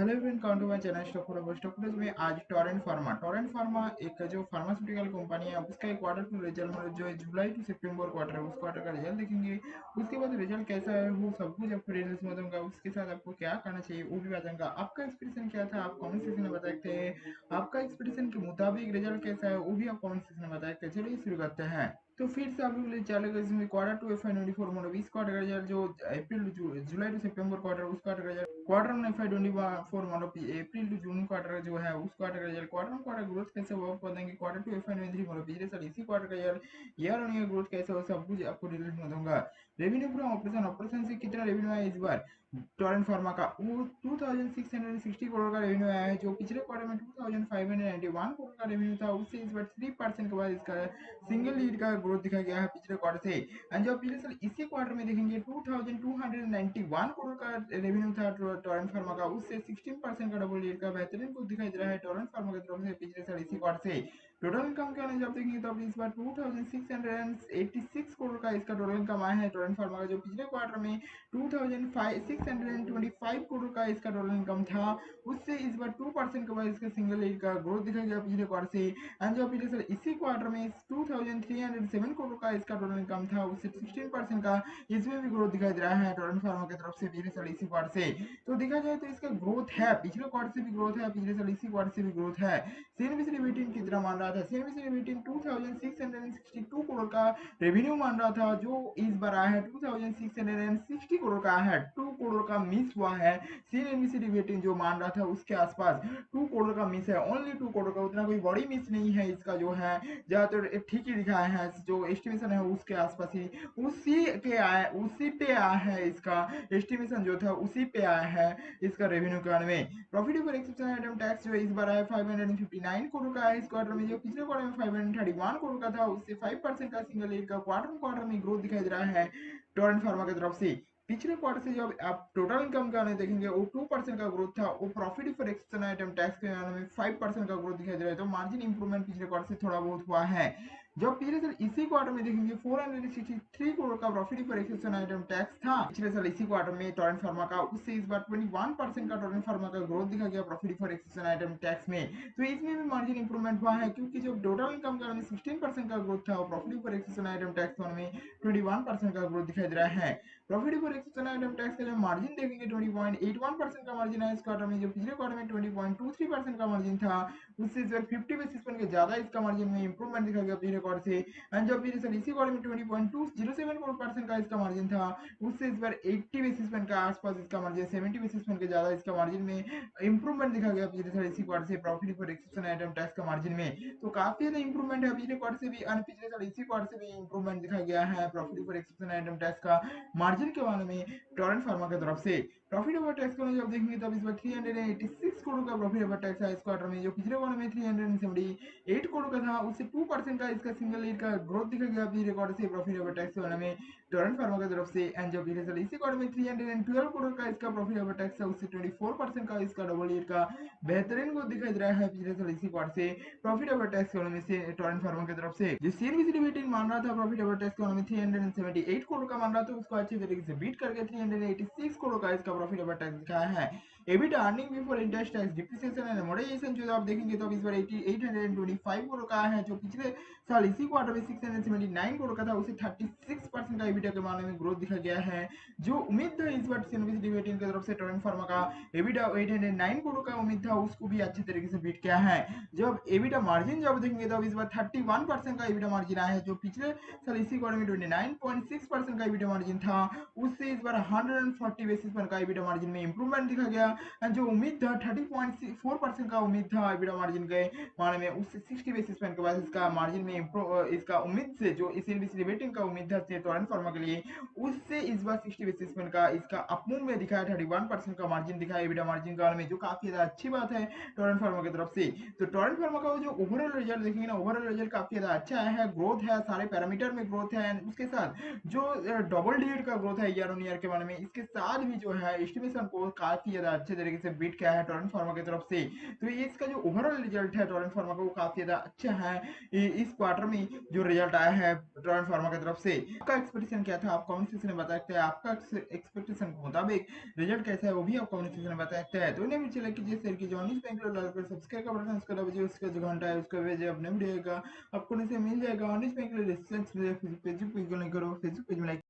Hello everyone, count to my channel stock में आज Torrent pharma एक जो फार्मास्यूटिकल कंपनी है उसका एक क्वार्टर टू रिजल्ट मतलब जो है जुलाई टू सितंबर क्वार्टर है उस क्वार्टर का रिजल्ट देखेंगे। उसके बाद रिजल्ट कैसा है वो सब कुछ आपको डिटेल्स में बताऊंगा। उसके साथ आपको क्या करना चाहिए वो भी बताऊंगा। आपका एक्सपेक्टेशन क्या था आप कमेंट सेक्शन में बता सकते हैं। आपका एक्सपेक्टेशन के मुताबिक रिजल्ट कैसा है वो भी आप कमेंट सेक्शन में बता सकते हैं। चलिए शुरू करते हैं। तो फिर से आप लोग लिए चलेगा इसमें क्वार्टर टू FY24 मतलब इस क्वार्टर का रिजल्ट जो जुलाई टू सितंबर क्वार्टर उस क्वार्टर का रिजल्ट क्वार्टर वन FY24 मतलब अप्रैल टू जून क्वार्टर जो है उस क्वार्टर का result quarter one quarter growth कैसे हुआ आपको बताएंगे। क्वार्टर टू FY23 मतलब पिछले साल इसी क्वार्टर का ईयर ऑन ईयर ग्रोथ कैसे हो सब कुछ आपको डिटेल्स में दूंगा। रेवेन्यू फ्रॉम ऑपरेशन से कितना रेवेन्यू आया इस बार टोरेंट फार्मा का वो 2660 करोड़ का रेवेन्यू आया है जो पिछले क्वार्टर में 2591 करोड़ का रेवेन्यू था उससे इस बार 3% के बाद इसका सिंगल लीड का ग्रोथ दिखा गया है पिछले क्वार्टर से। एंड जो पिछले साल इसी क्वार्टर में देखेंगे 2291 करोड़ का रेवेन्यू था टोरेंट फार्मा का उससे 16% का डबल लीड का बेहतरीन ग्रोथ दिखाई दे रहा है टोरेंट फार्मा की तरफ से पिछले साल इसी क्वार्टर से। टोटल इनकम क्या जब देखेंगे तो इस बार 2686 करोड़ का इसका टोटल इनकम आया है टोरेंट फार्मा का जो पिछले क्वार्टर में 2625 करोड़ का इसका टोटल इनकम था उससे इस बार 2% के बाद इसका सिंगल लीड का ग्रोथ दिखा गया पिछले क्वार्टर से। एंड जो पिछले साल इसी क्वार्टर में 2307 करोड़ का इसका टोटल इनकम था उससे 16% का इसमें भी ग्रोथ दिखाई दे रहा है टोरेंट फार्मा की तरफ से पिछले साल इसी क्वार्टर से। तो देखा जाए तो इसका ग्रोथ है पिछले क्वार्टर से भी ग्रोथ है पिछले साल इसी क्वार्टर से भी ग्रोथ है। सीएनबीसी लिमिटेड कितना मान रहा था सीएनबीसी लिमिटेड 2662 करोड़ का रेवेन्यू मान रहा था जो इस बार आया है 2660 करोड़ का है 2 करोड़ का मिस हुआ है। सीएनबीसी लिमिटेड जो मान रहा था उसके आसपास 2 करोड़ का मिस है ओनली 2 करोड़ का उतना कोई बड़ी मिस नहीं है इसका जो है ज्यादातर ठीक ही दिखाया है जो एस्टिमेशन है उसके आसपास ही उसी पे आया है इसका एस्टिमेशन जो था उसी पे आया है इसका रेवेन्यू के बारे में। Profit before exceptional item tax जो इस बार आया 559 करोड़ का है इस क्वार्टर में जो पिछले क्वार्टर में 531 करोड़ का था उससे 5% का सिंगल ईयर का क्वार्टर में ग्रोथ दिखाई दे रहा है टोरेंट फार्मा की तरफ से। पिछले क्वार्टर से जब आप टोटल इनकम का देखेंगे वो 2% का ग्रोथ था वो profit before exceptional item tax के बारे में 5% का ग्रोथ दिखाई दे रहा है तो मार्जिन इंप्रूवमेंट पिछले क्वार्टर से थोड़ा बहुत हुआ है। जब पिछले साल इसी क्वार्टर में देखेंगे 463 करोड़ का profit for exception item tax था पिछले साल इसी क्वार्टर में टोरेंट फार्मा का उससे इस बार 21% का टोरेंट फार्मा का ग्रोथ दिखा गया profit for exception item tax में। तो इसमें भी मार्जिन इंप्रूवमेंट हुआ है क्योंकि जो टोटल इनकम का 16% का ग्रोथ था profit for exception item tax में 21% का ग्रोथ दिखाई दे रहा है। Profit for exception item tax का जो मार्जिन देखेंगे 20.81% का मार्जिन है इस क्वार्टर में जो पिछले क्वार्टर में 20.23% का मार्जिन था उससे इस बार 50 बेसिस पॉइंट के ज्यादा इसका मार्जिन में इंप्रूवमेंट दिखा गया पिछले क्वार्टर से। एंड जब पिछले साल इसी क्वार्टर में 20.207% का इसका मार्जिन था उससे इस बार 80 बेसिस पॉइंट का आसपास इसका मार्जिन 70 बेसिस पॉइंट के ज्यादा इसका मार्जिन में इंप्रूवमेंट दिखा गया पिछले साल इसी क्वार्टर से profit for exception item tax का मार्जिन में। तो काफी ज्यादा इंप्रूवमेंट है पिछले क्वार्टर से भी और पिछले साल इसी क्वार्टर से भी इंप्रूवमेंट दिखा गया है profit for exception item tax का मार्जिन के बारे में टोरेंट फार्मा की तरफ से। प्रॉफिट ओवर टैक्स को जब देखेंगे तब इस बार 386 करोड़ का प्रॉफिट ओवर टैक्स है इस क्वार्टर में जो पिछले क्वार्टर में 378 करोड़ का था उससे 2% का इसका सिंगल ईयर का ग्रोथ दिखा गया पिछले क्वार्टर से प्रॉफिट ओवर टैक्स वाले में टोरेंट फार्मा की तरफ से। एंड जब पिछले साल इसी क्वार्टर में 312 करोड़ का इसका प्रॉफिट ओवर टैक्स है उससे 24% का इसका डबल ईयर का बेहतरीन ग्रोथ दिखाई दे रहा है पिछले साल इसी क्वार्टर से प्रॉफिट ओवर टैक्स वाले में से टोरेंट फार्मा की तरफ से। जो सीएनबीसी लिमिटेड मान रहा था प्रॉफिट ओवर टैक्स वाले में 378 करोड़ का मान रहा था उसको अच्छे तरीके से बीट करके 386 करोड़ का इसका प्रॉफिट ओवर टैक्स दिखाया है। EBITDA earning before interest tax depreciation and amortisation जो आप देखेंगे तो इस बार 825 करोड़ का है जो पिछले साल इसी क्वार्टर में 679 करोड़ का था उसे 36% का एबिटा के मामले में ग्रोथ दिखा गया है। जो उम्मीद था इस बार सीएनबीसी डिविडेंड की तरफ से टोरेंट फार्मा का एबिटा 809 करोड़ का उम्मीद था उसको भी अच्छे तरीके से बीट किया है। जब एबिटा मार्जिन जब देखेंगे तो इस बार 31% का एबिटा मार्जिन आया है जो पिछले साल इसी क्वार्टर में 29.6% का एबिटा मार्जिन था उससे इस बार 140 बेसिस पॉइंट का एबिटा मार्जिन में इंप्रूवमेंट दिखा गया। जो उम्मीद था 30.4% का उम्मीद था एबिटा मार्जिन के मामले में उससे 60 बेसिस पॉइंट के बाद इसका मार्जिन में इसका उम्मीद से जो सीएनबीसी रेटिंग का उम्मीद था टोरेंट फार्मा के लिए उससे इस बार 60 बेसिस पॉइंट का इसका अपमूव में दिखाया 31% का मार्जिन दिखाया एबिटा मार्जिन के बारे में जो काफी ज्यादा अच्छी बात है टोरेंट फार्मा की तरफ से। तो टोरेंट फार्मा का जो ओवरऑल रिजल्ट देखेंगे ना ओवरऑल रिजल्ट काफी ज्यादा अच्छा है ग्रोथ है सारे पैरामीटर में ग्रोथ है उसके साथ जो डबल डिजिट का ग्रोथ है ईयर ऑन ईयर के बारे में इसके साथ भी जो है एस्टिमेशन को काफी ज्यादा अच्छे तरीके से बीट किया है टोरेंट फार्मा की तरफ से। तो ये इसका जो ओवरऑल रिजल्ट है टोरेंट फार्मा का वो काफ़ी ज़्यादा अच्छा है। इस क्वार्टर में जो रिजल्ट आया है टोरेंट फार्मा की तरफ से। आपका एक्सपेक्टेशन क्या था? आप कमेंट सेक्शन में बता सकते हैं। आपका एक्सपेक्टेशन के मुताबिक रिजल्ट कैसा है वो भी आप कमेंट सेक्शन में बता सकते हैं। तो इन्हें भी चले कीजिए, शेयर कीजिए, न्यूज़ बैंक को लाइक कर सब्सक्राइब का बटन उसको दबाइए, उसका जो घंटा है उसका भेजिए, अपने वीडियो का आपको नीचे मिल जाएगा। न्यूज़ बैंक के लिए फेसबुक पेज को नहीं करो, फेसबुक पेज में लाइक